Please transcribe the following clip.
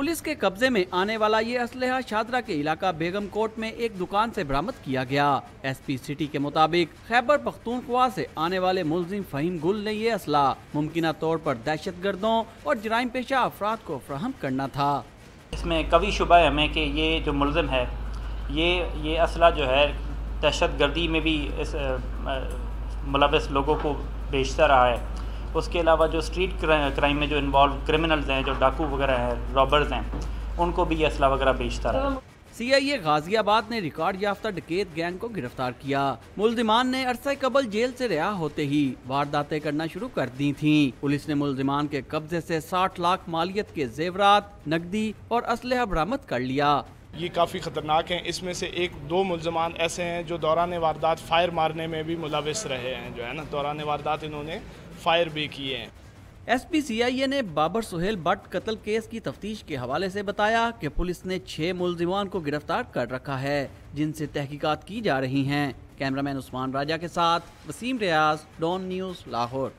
Police के कब्जे में आने वाला ये असलहा शादरा के इलाका बेगम कोट में एक दुकान से बरामद किया गया। एसपी सिटी के मुताबिक खैबर पख्तूनख्वा से आने वाले मुलजिम फहीम गुल ने ये असला मुमकिना तौर पर दहशतगर्दों और जराइम पेशा अफराद को फराहम करना था। इसमें कभी शुबा है हमें कि ये जो मुलजिम है ये असला जो है दहशतगर्दी में भी इस मुलविस लोगों को बेचता रहा है। उसके अलावा जो स्ट्रीट क्राइम में जो इन्वॉल्व क्रिमिनल्स हैं, जो डाकू वगैरह हैं, रॉबर्स हैं, उनको भी ये असला वगैरह बेचता रहा है। CIA गाजियाबाद ने रिकॉर्ड याफ्ता डकैत गैंग को गिरफ्तार किया। मुलजिमान ने अरसा कबल जेल से रिहा होते ही वारदातें करना शुरू कर दी थीं। पुलिस ने मुलजिमान के कब्जे से 60 लाख मालियत के जेवरात, नकदी और असलहा बरामद कर लिया। ये काफ़ी ख़तरनाक हैं। इसमें से एक दो मुलजमान ऐसे हैं जो दौरान वारदात फायर मारने में भी मुलविस रहे हैं, जो है ना, दौरान वारदात इन्होंने फायर भी किए हैं। SP CIA ने बाबर सुहेल भट्ट कत्ल केस की तफ्तीश के हवाले से बताया कि पुलिस ने 6 मुलजिमान को गिरफ्तार कर रखा है, जिनसे तहकीकात की जा रही हैं। कैमरामैन उस्मान राजा के साथ वसीम रियाज, डॉन न्यूज़, लाहौर।